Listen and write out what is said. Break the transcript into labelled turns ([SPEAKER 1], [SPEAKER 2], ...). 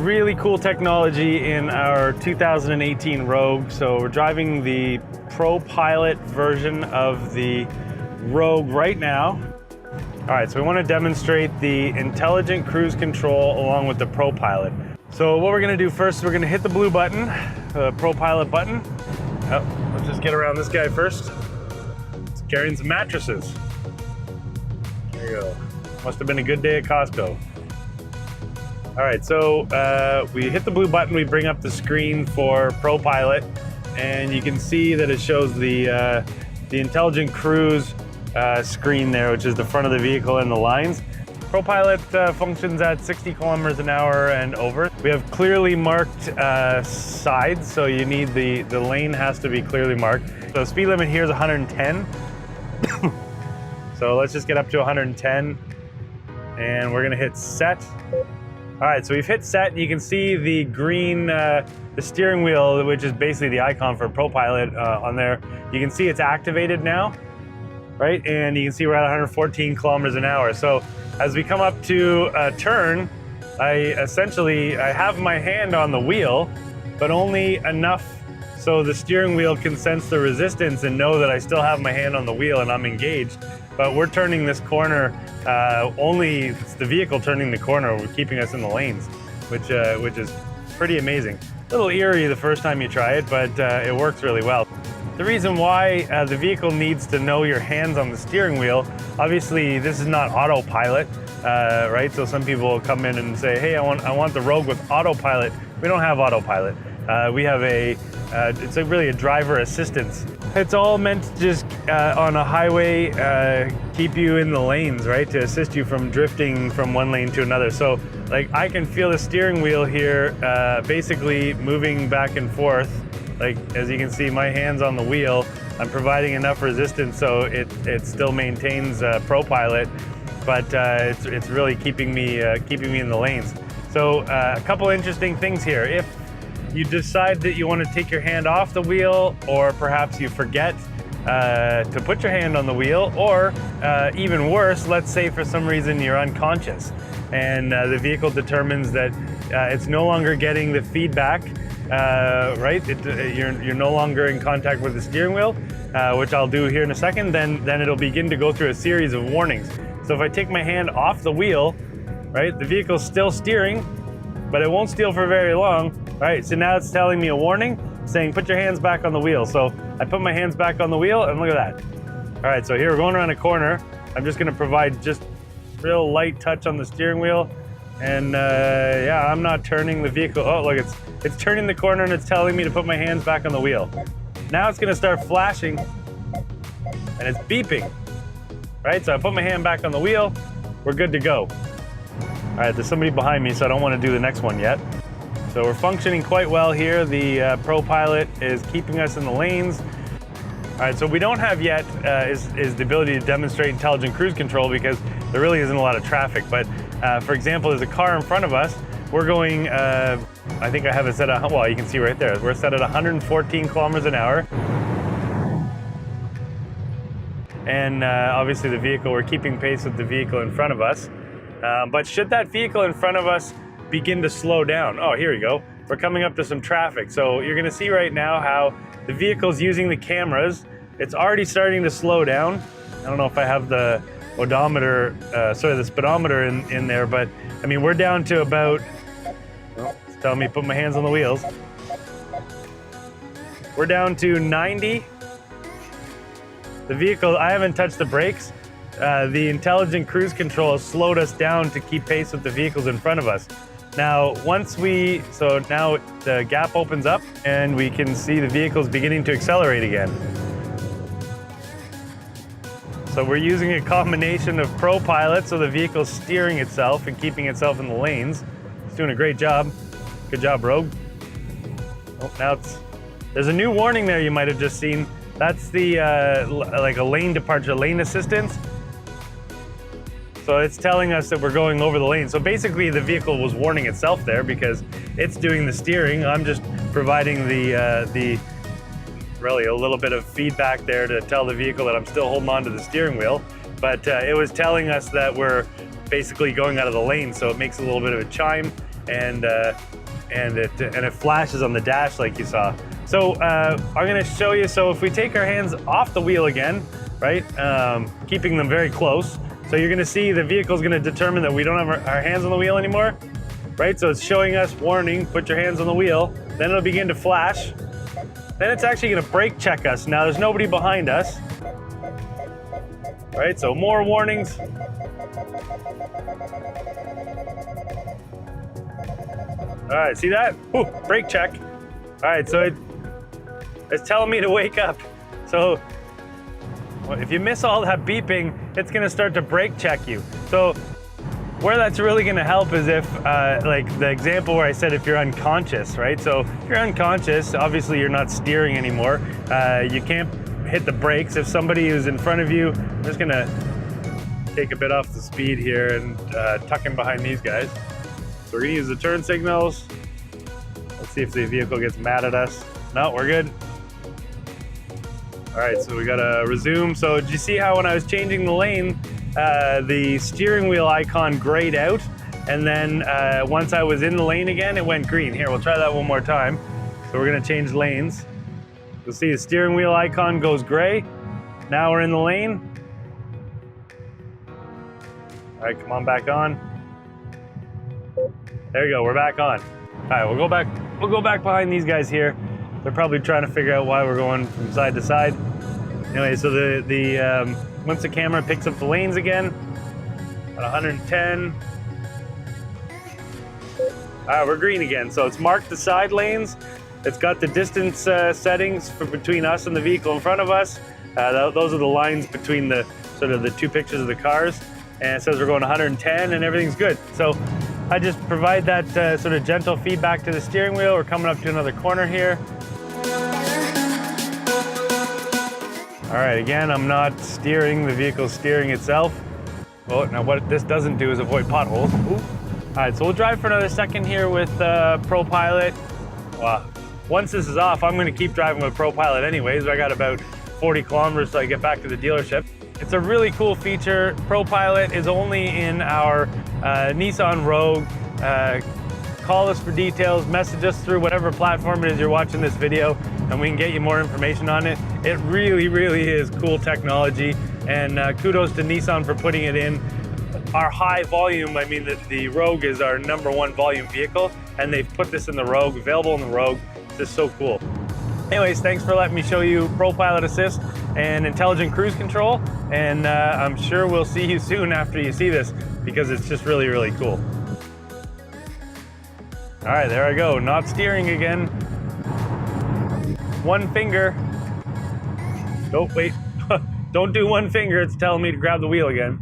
[SPEAKER 1] really cool technology in our 2018 Rogue. So we're driving the ProPilot version of the Rogue right now. All right, so we want to demonstrate the intelligent cruise control along with the ProPilot. So what we're going to do first, we're going to hit the blue button, the ProPilot button. Oh, let's just get around this guy first. It's carrying some mattresses. There you go. Must have been a good day at Costco. All right, so we hit the blue button, we bring up the screen for ProPilot, and you can see that it shows the intelligent cruise screen there, which is the front of the vehicle and the lines. ProPilot functions at 60 kilometers an hour and over. We have clearly marked sides, so you need the lane has to be clearly marked. So speed limit here is 110. So let's just get up to 110, and we're gonna hit set. All right, so we've hit set, and you can see the green, the steering wheel, which is basically the icon for ProPilot on there. You can see it's activated now, right? And you can see we're at 114 kilometers an hour. So as we come up to a turn, I have my hand on the wheel, but only enough so the steering wheel can sense the resistance and know that I still have my hand on the wheel and I'm engaged. But we're turning this corner, it's the vehicle turning the corner, we're keeping us in the lanes, which is pretty amazing. A little eerie the first time you try it, but it works really well. The reason why the vehicle needs to know your hands on the steering wheel, obviously this is not autopilot, right? So some people will come in and say, hey, I want the Rogue with autopilot. We don't have autopilot. We have it's really a driver assistance. It's all meant to just, on a highway, keep you in the lanes, right? To assist you from drifting from one lane to another. So like I can feel the steering wheel here, basically moving back and forth. Like, as you can see, my hand's on the wheel. I'm providing enough resistance so it still maintains ProPilot, but it's really keeping me in the lanes. So a couple interesting things here. If you decide that you want to take your hand off the wheel, or perhaps you forget to put your hand on the wheel, or even worse, let's say for some reason you're unconscious and the vehicle determines that it's no longer getting the feedback, right? You're no longer in contact with the steering wheel, which I'll do here in a second, then it'll begin to go through a series of warnings. So if I take my hand off the wheel, right, the vehicle's still steering, but it won't steer for very long. Right, so now it's telling me a warning saying put your hands back on the wheel. So I put my hands back on the wheel and look at that. All right, so here we're going around a corner. I'm just gonna provide just real light touch on the steering wheel. And yeah, I'm not turning the vehicle. Oh, look, it's turning the corner and it's telling me to put my hands back on the wheel. Now it's gonna start flashing and it's beeping. Right, so I put my hand back on the wheel, we're good to go. All right, there's somebody behind me, so I don't wanna do the next one yet. So we're functioning quite well here. The ProPilot is keeping us in the lanes. All right, so we don't have yet is the ability to demonstrate intelligent cruise control because there really isn't a lot of traffic. But for example, there's a car in front of us. We're going, I think I have it set at, well, you can see right there. We're set at 114 kilometers an hour. And obviously the vehicle, we're keeping pace with the vehicle in front of us. But should that vehicle in front of us begin to slow down. Oh, here we go. We're coming up to some traffic. So you're gonna see right now how the vehicle's using the cameras. It's already starting to slow down. I don't know if I have the odometer, the speedometer in there, but I mean, we're down to about, it's telling me to put my hands on the wheels. We're down to 90. The vehicle, I haven't touched the brakes. The intelligent cruise control has slowed us down to keep pace with the vehicles in front of us. Now, so now the gap opens up and we can see the vehicle's beginning to accelerate again. So we're using a combination of ProPilot, so the vehicle's steering itself and keeping itself in the lanes. It's doing a great job. Good job, Rogue. Oh, now there's a new warning there you might have just seen. That's the, like a lane departure, lane assistance. So it's telling us that we're going over the lane. So basically the vehicle was warning itself there because it's doing the steering. I'm just providing the really a little bit of feedback there to tell the vehicle that I'm still holding on to the steering wheel. But it was telling us that we're basically going out of the lane. So it makes a little bit of a chime and it flashes on the dash like you saw. So I'm going to show you. So if we take our hands off the wheel again, right, keeping them very close, so you're going to see the vehicle is going to determine that we don't have our hands on the wheel anymore, right? So it's showing us warning, put your hands on the wheel. Then it'll begin to flash. Then it's actually going to brake check us. Now there's nobody behind us, right? So more warnings. All right, see that? Ooh, brake check. All right, so it's telling me to wake up. So if you miss all that beeping, it's gonna start to brake check you. So where that's really gonna help is if, like the example where I said if you're unconscious, right? So if you're unconscious, obviously you're not steering anymore. You can't hit the brakes. If somebody is in front of you, I'm just gonna take a bit off the speed here and tuck in behind these guys. So we're gonna use the turn signals. Let's see if the vehicle gets mad at us. No, we're good. All right, so we gotta resume. So did you see how when I was changing the lane, the steering wheel icon grayed out, and then once I was in the lane again, it went green. Here, we'll try that one more time. So we're gonna change lanes. You'll see the steering wheel icon goes gray. Now we're in the lane. All right, come on back on. There you go, we're back on. All right, we'll go back behind these guys here. They're probably trying to figure out why we're going from side to side. Anyway, so once the camera picks up the lanes again, at 110. All right, we're green again. So it's marked the side lanes. It's got the distance settings for between us and the vehicle in front of us. Those are the lines between the two pictures of the cars. And it says we're going 110 and everything's good. So I just provide that sort of gentle feedback to the steering wheel. We're coming up to another corner here. All right, again, I'm not steering, the vehicle's steering itself. Well, now what this doesn't do is avoid potholes. Ooh. All right, so we'll drive for another second here with ProPilot. Once this is off, I'm gonna keep driving with ProPilot anyways. I got about 40 kilometers till I get back to the dealership. It's a really cool feature. ProPilot is only in our Nissan Rogue. Call us for details, message us through whatever platform it is you're watching this video, and we can get you more information on it. It really, really is cool technology, and kudos to Nissan for putting it in. Our high volume, I mean, the Rogue is our #1 volume vehicle, and they've put this in the Rogue, available in the Rogue. It's just so cool. Anyways, thanks for letting me show you ProPilot Assist and intelligent cruise control, and I'm sure we'll see you soon after you see this, because it's just really, really cool. All right, there I go, not steering again. One finger. Oh, wait, don't do one finger, it's telling me to grab the wheel again.